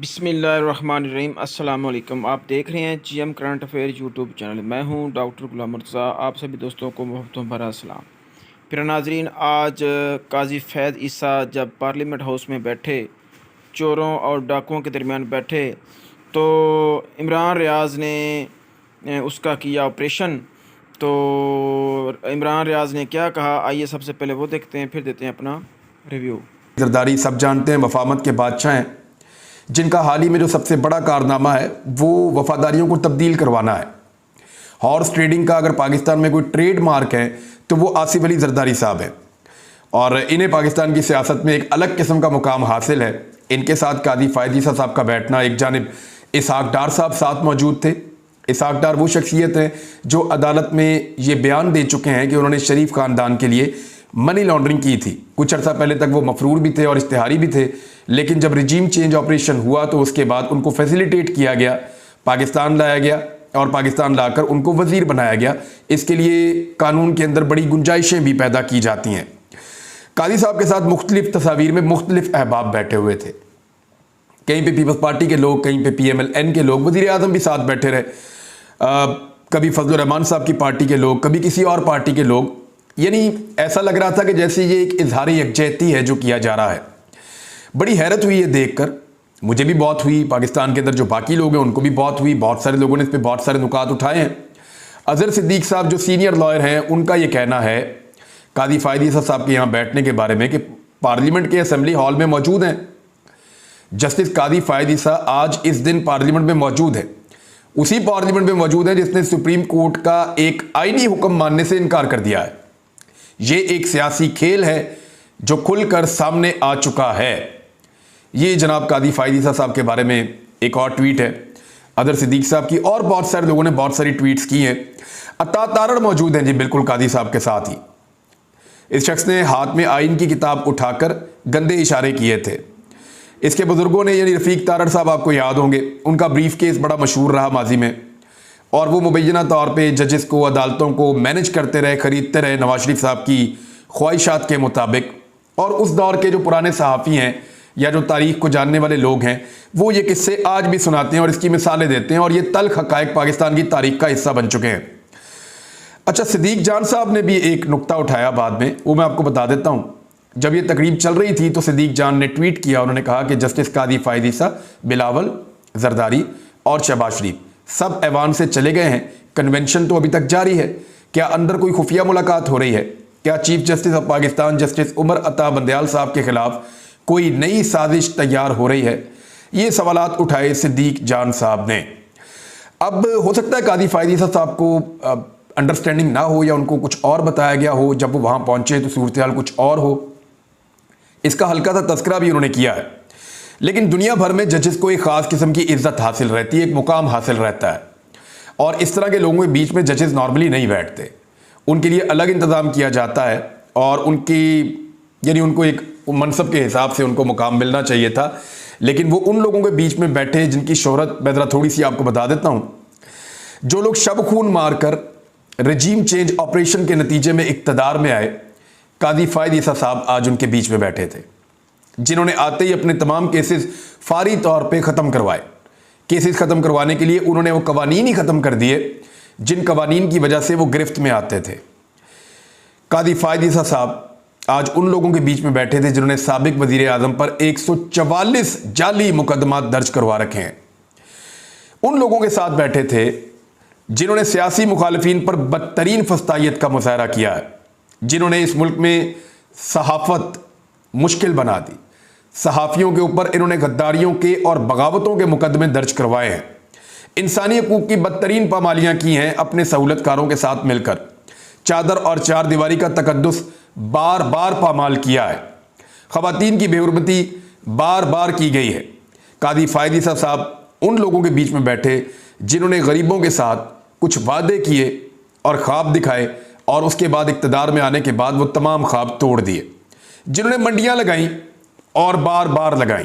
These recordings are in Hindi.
बिस्मिल्लाहिर्रहमानिर्रहीम अस्सलाम वालेकुम। आप देख रहे हैं GM current affair YouTube channel. मैं हूं डॉक्टर गुलाम मुर्तज़ा। आप सभी दोस्तों को मोहब्बतों भरा सलाम। फिर नाजरीन, आज काजी फैज़ ईसा जब पार्लियामेंट हाउस में बैठे, चोरों और डाकुओं के दरमियान बैठे, तो इमरान रियाज़ ने उसका किया ऑपरेशन। तो इमरान रियाज़ ने क्या कहा, आइए सबसे पहले वो देखते हैं, फिर देते हैं अपना रिव्यू। जरदारी सब जानते हैं, वफामत के बादशाह हैं, जिनका हाल ही में जो सबसे बड़ा कारनामा है वो वफादारियों को तब्दील करवाना है। हॉर्स ट्रेडिंग का अगर पाकिस्तान में कोई ट्रेडमार्क है तो वो आसिफ अली जरदारी साहब हैं, और इन्हें पाकिस्तान की सियासत में एक अलग किस्म का मुकाम हासिल है। इनके साथ काजी फैज़ ईसा साहब का बैठना, एक जानिब इसहाक डार साहब साथ मौजूद थे। इसहाक डार वो शख्सियत हैं जो अदालत में ये बयान दे चुके हैं कि उन्होंने शरीफ ख़ानदान के लिए मनी लॉन्ड्रिंग की थी। कुछ अर्सा पहले तक वो मफरूर भी थे और इश्तिहारी भी थे, लेकिन जब रिजीम चेंज ऑपरेशन हुआ तो उसके बाद उनको फैसिलिटेट किया गया, पाकिस्तान लाया गया और पाकिस्तान लाकर उनको वजीर बनाया गया। इसके लिए कानून के अंदर बड़ी गुंजाइशें भी पैदा की जाती हैं। काजी साहब के साथ मुख्तलिफ तस्वीर में मुख्तलिफ अहबाब बैठे हुए थे। कहीं पे पीपल्स पार्टी के लोग, कहीं पे PMLN के लोग, वजीर आजम भी साथ बैठे रहे, कभी फजलुर रहमान साहब की पार्टी के लोग, कभी किसी और पार्टी के लोग। यानी ऐसा लग रहा था कि जैसे ये एक इजहार यकजहती है जो किया जा रहा है। बड़ी हैरत हुई ये देखकर, मुझे भी बहुत हुई, पाकिस्तान के अंदर जो बाकी लोग हैं उनको भी बहुत हुई। बहुत सारे लोगों ने इस पर बहुत सारे नुकात उठाए हैं। अजहर सिद्दीक साहब जो सीनियर लॉयर हैं, उनका ये कहना है काजी फैज़ ईसा साहब के यहाँ बैठने के बारे में कि पार्लियामेंट के असेंबली हॉल में मौजूद हैं। जस्टिस काजी फैज़ ईसा आज इस दिन पार्लियामेंट में मौजूद है, उसी पार्लियामेंट में मौजूद है जिसने सुप्रीम कोर्ट का एक आईनी हुक्म मानने से इनकार कर दिया है। ये एक सियासी खेल है जो खुलकर सामने आ चुका है। ये जनाब काजी फैज़ ईसा साहब के बारे में एक और ट्वीट है अजहर सिद्दीक साहब की, और बहुत सारे लोगों ने बहुत सारी ट्वीट्स की हैं। अता तारड़ मौजूद हैं जी बिल्कुल काजी साहब के साथ ही। इस शख्स ने हाथ में आइन की किताब उठाकर गंदे इशारे किए थे। इसके बुजुर्गों ने, यानी रफ़ीक तारड़ साहब आपको याद होंगे, उनका ब्रीफ केस बड़ा मशहूर रहा माजी में, और वो मुबैना तौर पे जजेस को, अदालतों को मैनेज करते रहे, ख़रीदते रहे नवाज शरीफ साहब की ख्वाहिशात के मुताबिक। और उस दौर के जो पुराने सहाफ़ी हैं या जो तारीख़ को जानने वाले लोग हैं, वो ये किस्से आज भी सुनाते हैं और इसकी मिसालें देते हैं, और ये तल्ख़ हक़ाइक़ पाकिस्तान की तारीख़ का हिस्सा बन चुके हैं। अच्छा, सिद्दीक जान साहब ने भी एक नुक्ता उठाया बाद में, वो मैं आपको बता देता हूँ। जब ये तकरीब चल रही थी तो सिद्दीक जान ने ट्वीट किया, उन्होंने कहा कि जस्टिस काजी फैज़ ईसा, बिलावल, जरदारी और शहबाज शरीफ सब ऐवान से चले गए हैं। कन्वेंशन तो अभी तक जारी है। क्या अंदर कोई खुफिया मुलाकात हो रही है? क्या chief justice of Pakistan justice Umar Ata Bandial साहब के खिलाफ कोई नई साजिश तैयार हो रही है? ये सवालात उठाए सिद्दीक जान साहब ने। अब हो सकता है काजी फैज़ ईसा साहब को अंडरस्टैंडिंग ना हो, या उनको कुछ और बताया गया हो, जब वो वहाँ पहुँचे तो सूरत हाल कुछ और हो। इसका हल्का सा तस्करा भी उन्होंने किया है। लेकिन दुनिया भर में जजेस को एक ख़ास किस्म की इज्जत हासिल रहती है, एक मुकाम हासिल रहता है, और इस तरह के लोगों के बीच में जजेस नॉर्मली नहीं बैठते। उनके लिए अलग इंतज़ाम किया जाता है, और उनको एक मनसब के हिसाब से उनको मुकाम मिलना चाहिए था। लेकिन वो उन लोगों के बीच में बैठे जिनकी शोहरत, मैं ज़रा थोड़ी सी आपको बता देता हूँ, जो लोग शब खून मारकर रजीम चेंज ऑपरेशन के नतीजे में इक़्तिदार में आए, काजी फैज़ ईसा साहब आज उनके बीच में बैठे थे, जिन्होंने आते ही अपने तमाम केसेस फारी तौर पे ख़त्म करवाए। केसेस ख़त्म करवाने के लिए उन्होंने वो कवानीन ही ख़त्म कर दिए जिन कवानीन की वजह से वो गिरफ्त में आते थे। काजी फैज़ ईसा साहब आज उन लोगों के बीच में बैठे थे जिन्होंने साबिक वज़ीर आज़म पर 144 जाली मुकदमा दर्ज करवा रखे हैं। उन लोगों के साथ बैठे थे जिन्होंने सियासी मुखालिफिन पर बदतरीन फस्तायत का मुजाहरा किया है, जिन्होंने इस मुल्क में सहाफ़त मुश्किल बना दी। सहाफ़ियों के ऊपर इन्होंने गद्दारियों के और बगावतों के मुकदमे दर्ज करवाए हैं। इंसानी हकूक़ की बदतरीन पामालियाँ की हैं अपने सहूलतकारों के साथ मिलकर। चादर और चार दीवारी का तकद्दुस बार बार पामाल किया है। ख़वातीन की बेहुरमती बार बार की गई है। काजी फैज़ ईसा साहब उन लोगों के बीच में बैठे जिन्होंने गरीबों के साथ कुछ वादे किए और ख्वाब दिखाए, और उसके बाद इक़्तिदार में आने के बाद वो तमाम ख्वाब तोड़ दिए। जिन्होंने मंडियां लगाई और बार बार लगाई,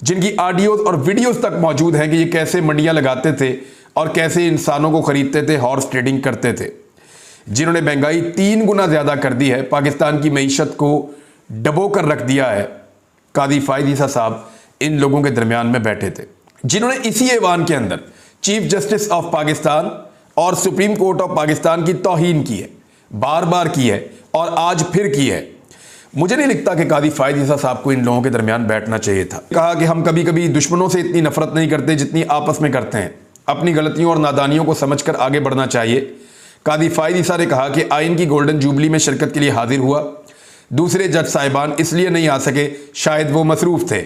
जिनकी ऑडियोज और वीडियोस तक मौजूद हैं कि ये कैसे मंडियां लगाते थे और कैसे इंसानों को ख़रीदते थे, हॉर्स ट्रेडिंग करते थे। जिन्होंने महंगाई 3 गुना ज़्यादा कर दी है, पाकिस्तान की मईशत को डबो कर रख दिया है। काजी फैज़ ईसा साहब इन लोगों के दरमियान में बैठे थे, जिन्होंने इसी ऐवान के अंदर चीफ जस्टिस ऑफ पाकिस्तान और सुप्रीम कोर्ट ऑफ पाकिस्तान की तौहीन की है, बार बार की है और आज फिर की है। मुझे नहीं लगता कि कादी फायद ईसा साहब को इन लोगों के दरमियान बैठना चाहिए था। कहा कि हम कभी कभी दुश्मनों से इतनी नफरत नहीं करते जितनी आपस में करते हैं, अपनी गलतियों और नादानियों को समझकर आगे बढ़ना चाहिए। कादी फायद ईसा ने कहा कि आइन की गोल्डन जुबली में शिरकत के लिए हाजिर हुआ, दूसरे जज साहिबान इसलिए नहीं आ सके, शायद वो मसरूफ थे।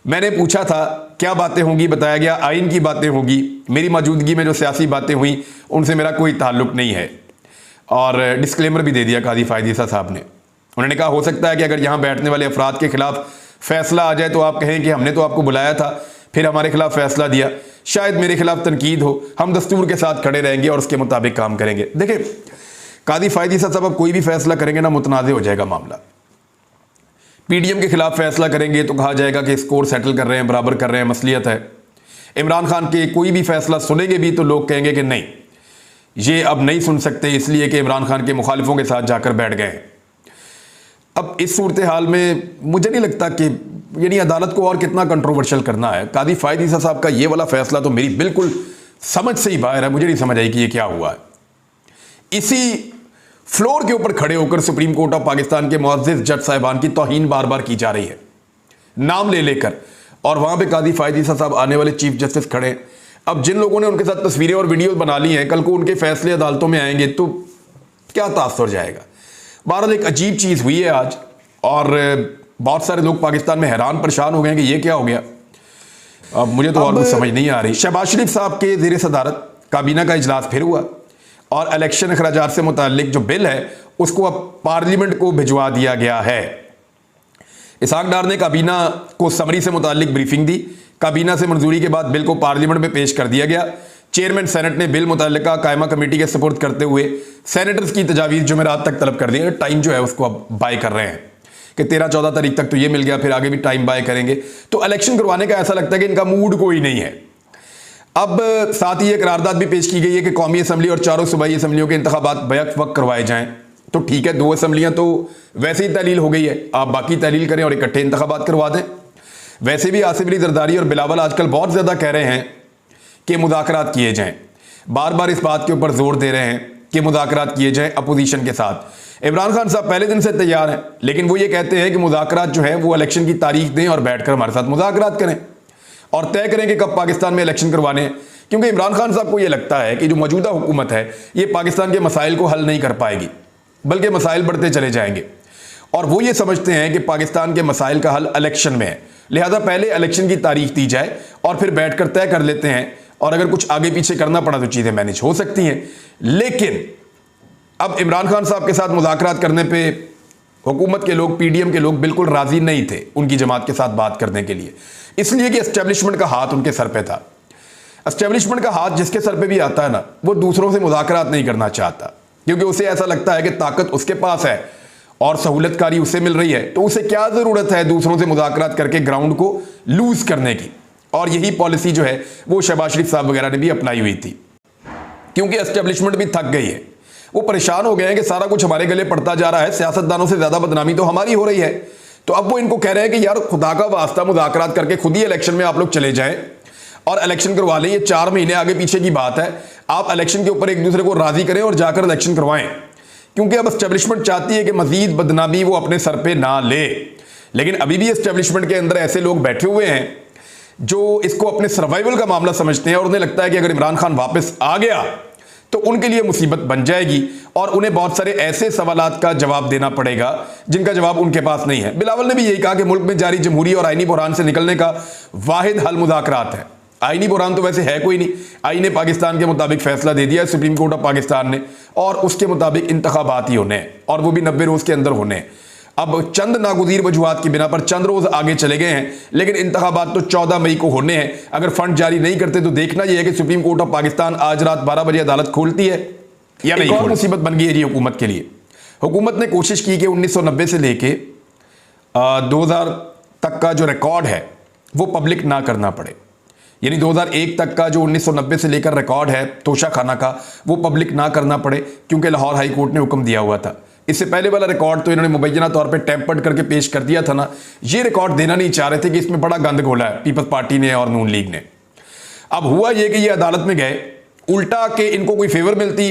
मैंने पूछा था क्या बातें होंगी, बताया गया आइन की बातें होगी। मेरी मौजूदगी में जो सियासी बातें हुई उनसे मेरा कोई ताल्लुक नहीं है। और डिस्क्लेमर भी दे दिया कादी फायद ईसा साहब ने। उन्होंने कहा हो सकता है कि अगर यहाँ बैठने वाले अफराद के खिलाफ फैसला आ जाए तो आप कहें कि हमने तो आपको बुलाया था, फिर हमारे खिलाफ फैसला दिया। शायद मेरे खिलाफ तनकीद हो, हम दस्तूर के साथ खड़े रहेंगे और उसके मुताबिक काम करेंगे। देखिए कादी फायद ईसा साहब अब कोई भी फैसला करेंगे ना, मुतनाज़ हो जाएगा मामला। पीडीएम के खिलाफ फैसला करेंगे तो कहा जाएगा कि स्कोर सेटल कर रहे हैं, बराबर कर रहे हैं, मसलियत है। इमरान खान के कोई भी फैसला सुनेंगे भी तो लोग कहेंगे कि नहीं, ये अब नहीं सुन सकते इसलिए कि इमरान खान के मुखालिफों के साथ जाकर बैठ गए। अब इस सूरत हाल में मुझे नहीं लगता कि यानी अदालत को और कितना कंट्रोवर्शियल करना है। कादी फायद ईसा साहब का ये वाला फैसला तो मेरी बिल्कुल समझ से ही बाहर है। मुझे नहीं समझ आई कि ये क्या हुआ है। इसी फ्लोर के ऊपर खड़े होकर सुप्रीम कोर्ट ऑफ पाकिस्तान के मुअज़्ज़िज़ जज साहिबान की तौहीन बार बार की जा रही है, नाम ले लेकर, और वहां पे कादी फायद ईसा साहब आने वाले चीफ जस्टिस खड़े। अब जिन लोगों ने उनके साथ तस्वीरें और वीडियोस बना ली हैं, कल को उनके फैसले अदालतों में आएंगे तो क्या तासुर जाएगा। बहरहाल एक अजीब चीज़ हुई है आज, और बहुत सारे लोग पाकिस्तान में हैरान परेशान हो गए कि ये क्या हो गया। अब मुझे तो और कुछ समझ नहीं आ रही। शहबाज शरीफ साहब के ज़ेर सदारत काबीना का इजलास फिर हुआ और इलेक्शन अखराजात से मुताल्लिक जो बिल है उसको अब पार्लियामेंट को भिजवा दिया गया है। इसहाक डार ने काबीना को समरी से मुताल्लिक ब्रीफिंग दी। काबीना से मंजूरी के बाद बिल को पार्लियामेंट में पेश कर दिया गया। चेयरमैन सेनेट ने बिल मुतल्लिका कायमा कमेटी के सपुर्द करते हुए सेनेटर्स की तजावीज़ जुमेरात तक तलब कर दी है। टाइम जो है उसको अब बाय कर रहे हैं कि 13-14 तारीख तक तो ये मिल गया, फिर आगे भी टाइम बाय करेंगे। तो इलेक्शन करवाने का ऐसा लगता है कि इनका मूड कोई नहीं है। अब साथ ही एक करारदाद भी पेश की गई है कि कौमी असम्बली और चारों सूबाई असम्बलियों के इंतखाबात बैक वक्त करवाए जाएं। तो ठीक है, 2 असम्बलियां तो वैसे ही तहलील हो गई है, आप बाकी तहलील करें और इकट्ठे इंतखाबात करवा दें। वैसे भी आसिफ अली जरदारी और बिलावल आजकल बहुत ज़्यादा कह रहे हैं कि मुज़ाकरात किए जाएं, बार बार इस बात के ऊपर जोर दे रहे हैं कि मुज़ाकरात किए जाएं अपोजिशन के साथ। इमरान खान साहब पहले दिन से तैयार हैं, लेकिन वो ये कहते हैं कि मुज़ाकरात जो है वो इलेक्शन की तारीख दें और बैठकर हमारे साथ मुज़ाकरात करें और तय करें कि कब पाकिस्तान में इलेक्शन करवाने हैं। क्योंकि इमरान खान साहब को ये लगता है कि जो मौजूदा हुकूमत है ये पाकिस्तान के मसाइल को हल नहीं कर पाएगी, बल्कि मसाइल बढ़ते चले जाएंगे। और वो ये समझते हैं कि पाकिस्तान के मसाइल का हल इलेक्शन में है, लिहाजा पहले इलेक्शन की तारीख दी जाए और फिर बैठकर तय कर लेते हैं, और अगर कुछ आगे पीछे करना पड़ा तो चीज़ें मैनेज हो सकती हैं। लेकिन अब इमरान खान साहब के साथ मुज़ाकरात करने पे हुकूमत के लोग, पीडीएम के लोग बिल्कुल राजी नहीं थे उनकी जमात के साथ बात करने के लिए, इसलिए कि एस्टेब्लिशमेंट का हाथ उनके सर पे था। एस्टेब्लिशमेंट का हाथ जिसके सर पे भी आता है ना, वो दूसरों से मुज़ाकरात नहीं करना चाहता, क्योंकि उसे ऐसा लगता है कि ताकत उसके पास है और सहूलतकारी उसे मिल रही है, तो उसे क्या ज़रूरत है दूसरों से मुज़ाकरात करके ग्राउंड को लूज करने की। और यही पॉलिसी जो है वो शहबाज शरीफ साहब वगैरह ने भी अपनाई हुई थी, क्योंकि एस्टेब्लिशमेंट भी थक गई है। वो परेशान हो गए हैं कि सारा कुछ हमारे गले पड़ता जा रहा है, सियासतदानों से ज़्यादा बदनामी तो हमारी हो रही है। तो अब वो इनको कह रहे हैं कि यार खुदा का वास्ता मुज़ाकरात करके खुद ही इलेक्शन में आप लोग चले जाएं और इलेक्शन करवा लें। ये 4 महीने आगे पीछे की बात है, आप इलेक्शन के ऊपर एक दूसरे को राजी करें और जाकर इलेक्शन करवाएं, क्योंकि अब एस्टेब्लिशमेंट चाहती है कि मजीद बदनामी वो अपने सर पे ना ले। लेकिन अभी भी एस्टेब्लिशमेंट के अंदर ऐसे लोग बैठे हुए हैं जो इसको अपने सर्वाइवल का मामला समझते हैं और उन्हें लगता है कि अगर इमरान खान वापस आ गया तो उनके लिए मुसीबत बन जाएगी और उन्हें बहुत सारे ऐसे सवालात का जवाब देना पड़ेगा जिनका जवाब उनके पास नहीं है। बिलावल ने भी यही कहा कि मुल्क में जारी जमहूरी और आईनी बुहरान से निकलने का वाहिद हल मुज़ाकरात है। आईनी बुहरान तो वैसे है कोई नहीं, आईन ने पाकिस्तान के मुताबिक फैसला दे दिया है सुप्रीम कोर्ट ऑफ पाकिस्तान ने, और उसके मुताबिक इंतखाबात ही होने हैं, और वो भी 90 रोज़ के अंदर होने हैं। अब चंद नागुज़ीर वजूहात की बिना पर चंद रोज़ आगे चले गए हैं, लेकिन इंतखाबात तो 14 मई को होने हैं। अगर फंड जारी नहीं करते तो देखना यह है कि सुप्रीम कोर्ट ऑफ पाकिस्तान आज रात 12 बजे अदालत खोलती है या नहीं। और मुसीबत बन गई है जी हुकूमत के लिए। हुकूमत ने कोशिश की कि 1990 से लेके 2000 तक का जो रिकॉर्ड है वो पब्लिक ना करना पड़े, यानी 2001 तक का जो 1990 से लेकर रिकॉर्ड है तोशा खाना का, वो पब्लिक ना करना पड़े, क्योंकि लाहौर हाई कोर्ट ने हुक्म दिया हुआ था इससे पहले वाला रिकॉर्ड तो इन्होंने मुबैना तौर पे टेम्पर्ड करके पेश कर दिया था ना, ये रिकॉर्ड देना नहीं चाह रहे थे कि इसमें बड़ा गंद घोला है पीपल्स पार्टी ने और नून लीग ने। अब हुआ ये कि ये अदालत में गए, उल्टा के इनको कोई फेवर मिलती,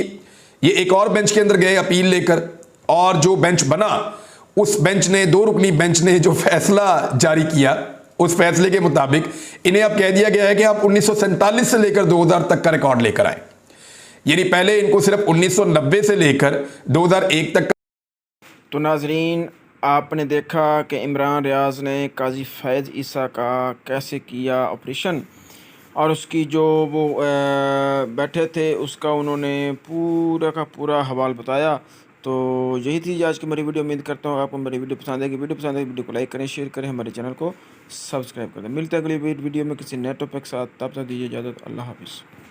ये एक और बेंच के अंदर गए अपील लेकर, और जो बेंच बना उस बेंच ने, 2 रुकनी बेंच ने जो फैसला जारी किया, उस फैसले के मुताबिक इन्हें अब कह दिया गया है कि आप 1947 से लेकर 2000 तक का रिकॉर्ड लेकर आए। यानी पहले इनको सिर्फ 1990 से लेकर 2001 तक। तो नाजरीन, आपने देखा कि इमरान रियाज ने काजी फैज़ ईसा का कैसे किया ऑपरेशन, और उसकी जो वो बैठे थे उसका उन्होंने पूरा का पूरा हवाल बताया। तो यही थी आज की मेरी वीडियो। उम्मीद करता हूँ आपको मेरी वीडियो पसंद आएगी। वीडियो पसंद आएगी वीडियो को लाइक करें, शेयर करें, हमारे चैनल को सब्सक्राइब करें। मिलते हैं अगली वीडियो में किसी नए टॉपिक के साथ। तब तक दीजिए इजाज़त। अल्लाह हाफिज़।